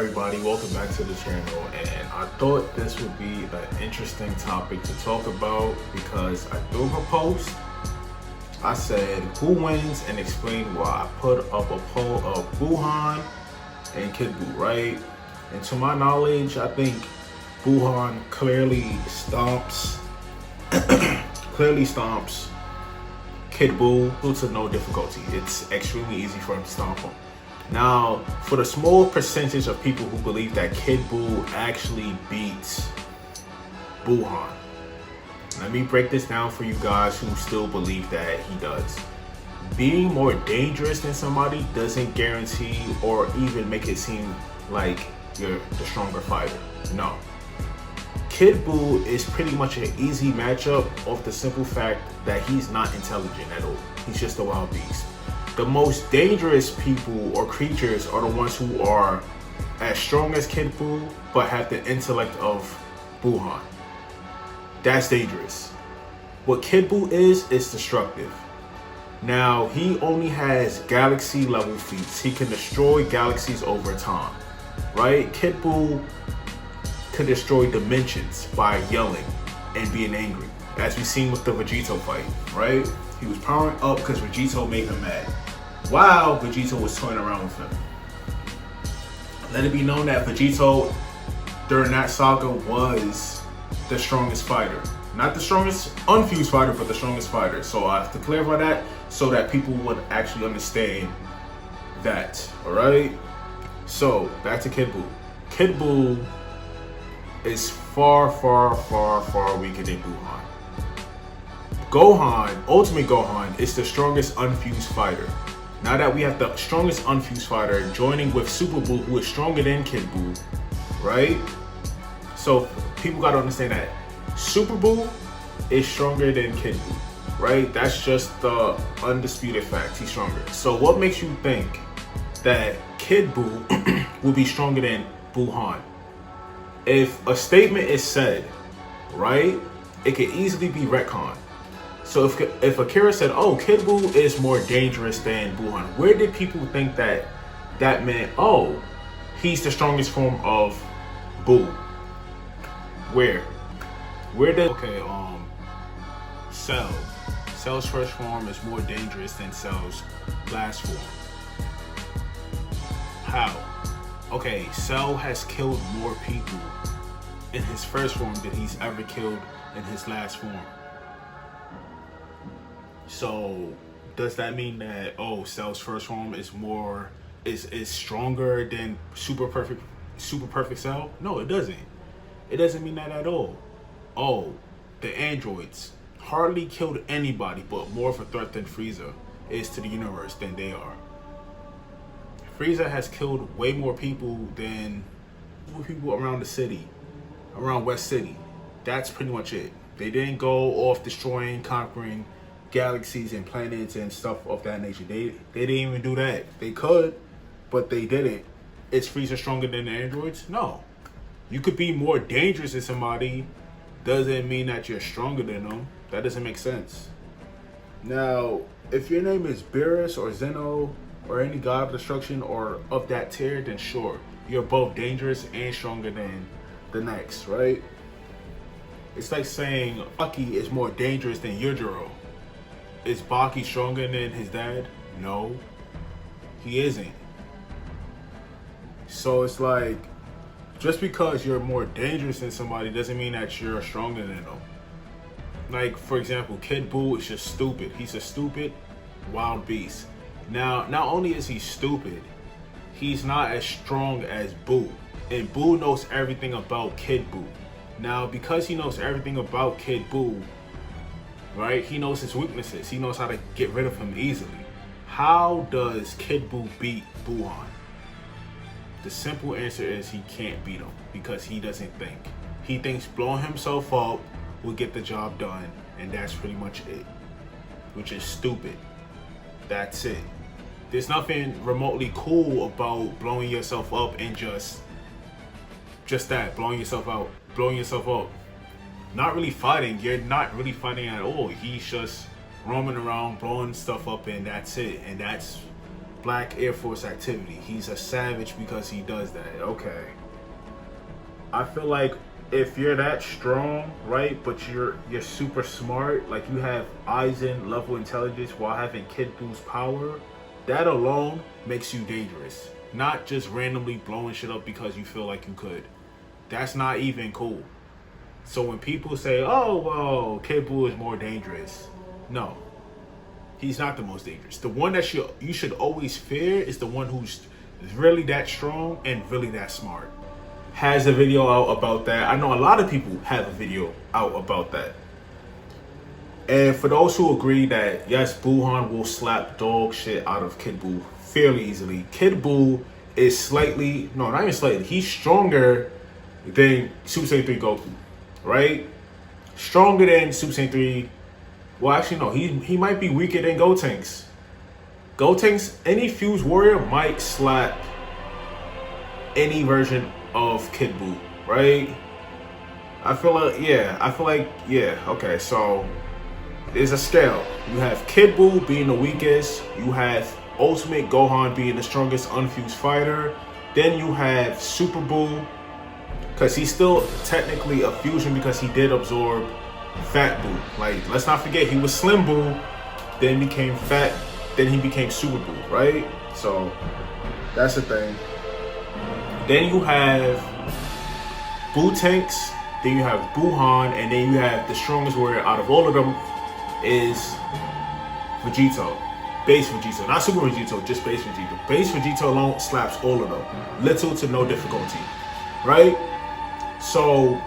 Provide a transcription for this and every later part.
everybody? Welcome back to the channel, and I thought this would be an interesting topic to talk about because I threw up a post. I said who wins and explain why. I put up a poll of Buuhan and Kid Buu, right? And to my knowledge, I think Buuhan clearly stomps Kid Buu to no difficulty. It's extremely easy for him to stomp him. Now, for the small percentage of people who believe that Kid Buu actually beats Buuhan, let me break this down for you guys who still believe that he does. Being more dangerous than somebody doesn't guarantee or even make it seem like you're the stronger fighter. No. Kid Buu is pretty much an easy matchup off the simple fact that he's not intelligent at all. He's just a wild beast. The most dangerous people or creatures are the ones who are as strong as Kid Buu but have the intellect of Buuhan. That's dangerous. What Kid Buu is destructive. Now, he only has galaxy level feats. He can destroy galaxies over time, right? Kid Buu could destroy dimensions by yelling and being angry, as we've seen with the Vegito fight, right? He was powering up because Vegito made him mad, while Vegito was toying around with him. Let it be known that Vegito, during that saga, was the strongest fighter. Not the strongest unfused fighter, but the strongest fighter. So I have to clarify that so that people would actually understand that, alright? So, back to Kid Buu. Kid Buu is far weaker than Buuhan. Gohan, Ultimate Gohan, is the strongest unfused fighter. Now that we have the strongest unfused fighter joining with Super Buu, who is stronger than Kid Buu, right? So people gotta understand that Super Buu is stronger than Kid Buu, right? That's just the undisputed fact. He's stronger. So what makes you think that Kid Buu will be stronger than Buuhan? If a statement is said, right, it could easily be retconned. So if Akira said, oh, Kid Buu is more dangerous than Buuhan, where did people think that meant, oh, he's the strongest form of Buu? Where did, okay, Cell. Cell's first form is more dangerous than Cell's last form. How? Okay, Cell has killed more people in his first form than he's ever killed in his last form. So does that mean that, oh, Cell's first form is stronger than super perfect Cell? No, it doesn't. It doesn't mean that at all. Oh, the androids hardly killed anybody, but more of a threat than Frieza is to the universe than they are. Frieza has killed way more people than people around the city, around West City. That's pretty much it. They didn't go off destroying, conquering galaxies and planets and stuff of that nature. They didn't even do that. They could, but they didn't. Is Frieza stronger than the androids? No. You could be more dangerous than somebody, doesn't mean that you're stronger than them. That doesn't make sense. Now, if your name is Beerus or Zeno or any god of destruction or of that tier, then sure, you're both dangerous and stronger than the next, right? It's like saying Bucky is more dangerous than Yujiro. Is Baki stronger than his dad? No, he isn't. So it's like, just because you're more dangerous than somebody doesn't mean that you're stronger than them. Like, for example, Kid Buu is just stupid. He's a stupid wild beast. Now, not only is he stupid, he's not as strong as Buu. And Buu knows everything about Kid Buu. Now, because he knows everything about Kid Buu, right, he knows his weaknesses. He knows how to get rid of him easily. How does Kid Buu beat Buuhan? The simple answer is he can't beat him because he doesn't think. He thinks blowing himself up will get the job done, and that's pretty much it, which is stupid. That's it. There's nothing remotely cool about blowing yourself up and just that, blowing yourself up. Not really fighting. You're not really fighting at all. He's just roaming around, blowing stuff up, and that's it. And that's Black Air Force activity. He's a savage because he does that. Okay. I feel like if you're that strong, right, but you're super smart, like you have Eisen level intelligence while having Kid Buu's power, that alone makes you dangerous. Not just randomly blowing shit up because you feel like you could. That's not even cool. So when people say, "Oh, well, Kid Buu is more dangerous," no, he's not the most dangerous. The one that you should always fear is the one who's really that strong and really that smart. Has a video out about that. I know a lot of people have a video out about that. And for those who agree that yes, Buuhan will slap dog shit out of Kid Buu fairly easily, Kid Buu is slightly, no, not even slightly, he's stronger than Super Saiyan 3 Goku, right? Stronger than Super Saiyan 3. Well, actually, no, he might be weaker than Gotenks. Gotenks, any fused warrior might slap any version of Kid Buu, right? I feel like, okay, so there's a scale. You have Kid Buu being the weakest, you have Ultimate Gohan being the strongest unfused fighter, then you have Super Buu, because he's still technically a fusion because he did absorb Fat Buu. Like, let's not forget, he was Slim Buu, then became Fat, then he became Super Buu, right? So, that's the thing. Then you have Tanks, then you have Buuhan, and then you have the strongest warrior out of all of them is Vegito. Base Vegito, not Super Vegito, just Base Vegito. Base Vegito alone slaps all of them. Little to no difficulty, right? So,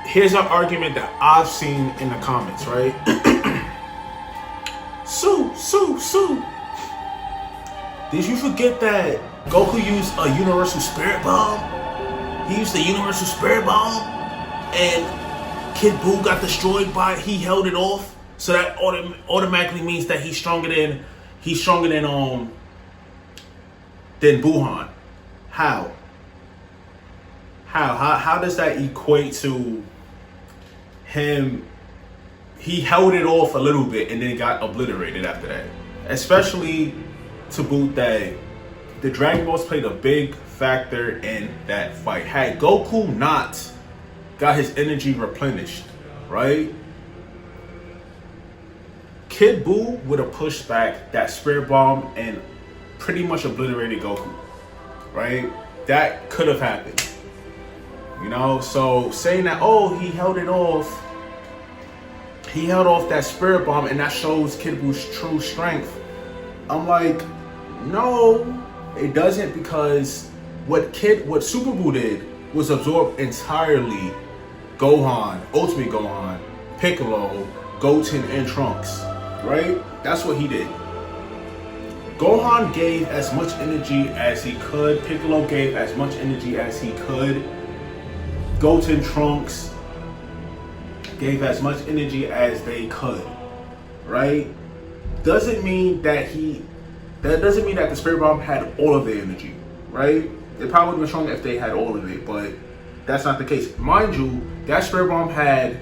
here's an argument that I've seen in the comments, right? Sue. Did you forget that Goku used a Universal Spirit Bomb? He used the Universal Spirit Bomb, and Kid Buu got destroyed by it. He held it off, so that automatically means that he's stronger than Buuhan. How? How does that equate to him? He held it off a little bit and then got obliterated after that. Especially to boot that the Dragon Balls played a big factor in that fight. Had Goku not got his energy replenished, right? Kid Buu would have pushed back that Spirit Bomb and pretty much obliterated Goku, right? That could have happened. You know, so saying that, oh, he held off that Spirit Bomb and that shows Kid Buu's true strength. I'm like, no, it doesn't, because what Super Buu did was absorb entirely Gohan, Ultimate Gohan, Piccolo, Goten, and Trunks, right? That's what he did. Gohan gave as much energy as he could. Piccolo gave as much energy as he could. Goten, Trunks gave as much energy as they could, right? Doesn't mean that the Spirit Bomb had all of the energy, right? They probably would have been stronger if they had all of it, but that's not the case. Mind you, that Spirit Bomb had,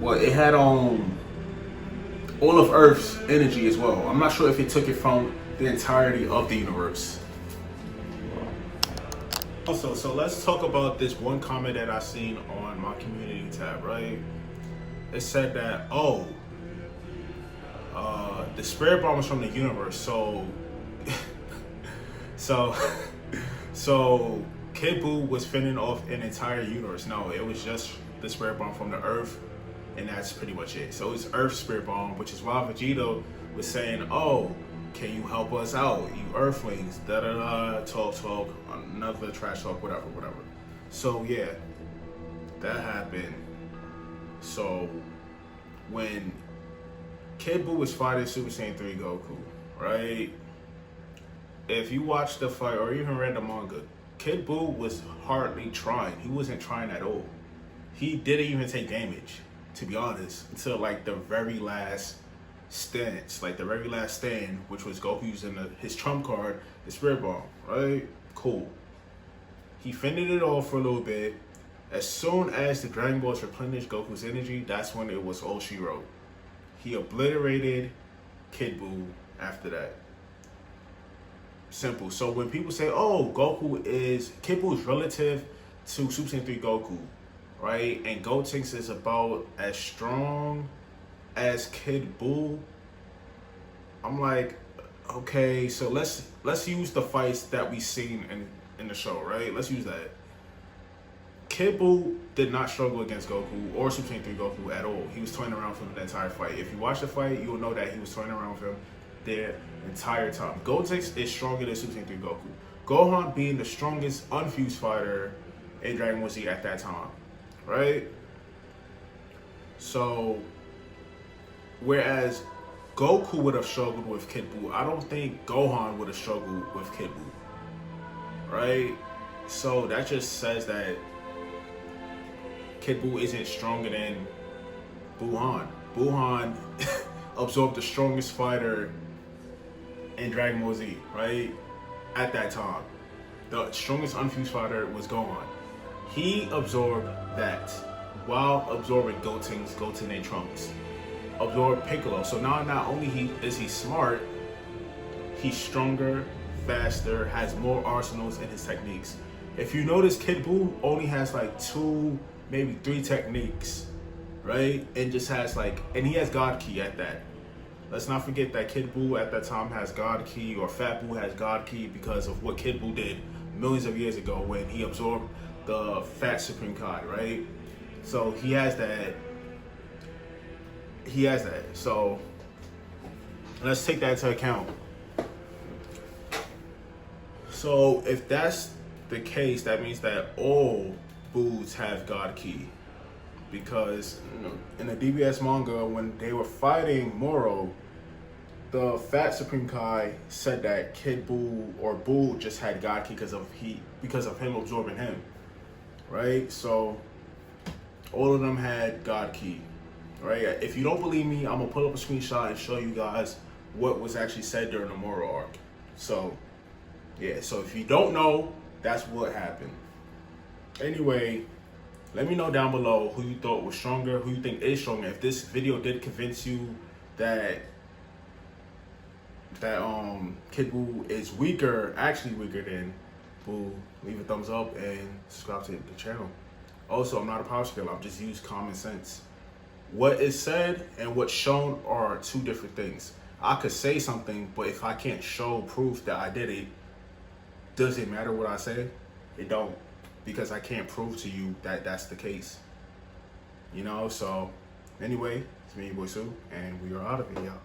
it had all of Earth's energy as well. I'm not sure if it took it from the entirety of the universe. Also, so let's talk about this one comment that I seen on my community tab, right? It said that, the Spirit Bomb was from the universe, so Kid Buu was fending off an entire universe. No, it was just the Spirit Bomb from the Earth, and that's pretty much it. So it's Earth Spirit Bomb, which is why Vegito was saying, "Oh, can you help us out, you Earthlings?" Talk, another trash talk, whatever. So yeah, that happened. So when Kid Buu was fighting Super Saiyan 3 Goku, right? If you watched the fight or even read the manga, Kid Buu was hardly trying. He wasn't trying at all. He didn't even take damage, to be honest, until like the very last stance, which was Goku using his trump card, the Spirit Bomb, right? Cool. He fended it off for a little bit. As soon as the Dragon Balls replenished Goku's energy, that's when it was all she wrote. He obliterated Kid Buu after that. Simple. So when people say, "Oh, Kid Buu is relative to Super Saiyan 3 Goku," right? And Gotenks is about as strong as Kid Buu. I'm like, okay, so let's use the fights that we seen in the show, right? Let's use that. Kid Buu did not struggle against Goku or Super Saiyan 3 Goku at all. He was toying around for the entire fight. If you watch the fight, you will know that he was toying around with him the entire time. Gotenks is stronger than Super Saiyan 3 Goku. Gohan being the strongest unfused fighter in Dragon Ball Z at that time, right? So, whereas Goku would have struggled with Kid Buu, I don't think Gohan would have struggled with Kid Buu, right? So that just says that Kid Buu isn't stronger than Buuhan. Buuhan absorbed the strongest fighter in Dragon Ball Z, right? At that time. The strongest unfused fighter was Gohan. He absorbed that while absorbing Goten and Trunks. Absorbed Piccolo. So now not only is he smart, he's stronger, faster, has more arsenals in his techniques. If you notice, Kid Buu only has like 2, maybe 3 techniques, right? And just has and he has God Ki at that. Let's not forget that Kid Buu at that time has God Ki, or Fat Buu has God Ki, because of what Kid Buu did millions of years ago when he absorbed the Fat Supreme Kai, right? So he has that. So let's take that into account. So if that's the case, that means that all Buus have God Ki. Because in the DBS manga, when they were fighting Moro, the Fat Supreme Kai said that Kid Buu or Buu just had God Ki because of him absorbing him, right? So all of them had God Ki, right? If you don't believe me, I'm gonna pull up a screenshot and show you guys what was actually said during the Moro arc. So yeah, so if you don't know, that's what happened. Anyway, let me know down below who you thought was stronger, who you think is stronger. If this video did convince you that Kid Buu is actually weaker than Buu, leave a thumbs up and subscribe to the channel. Also, I'm not a power scaler, I've just used common sense. What is said and what's shown are 2 different things. I could say something, but if I can't show proof that I did it, does it matter what I say? It don't, because I can't prove to you that that's the case. You know, so anyway, it's me, your boy Sue, and we are out of here, y'all.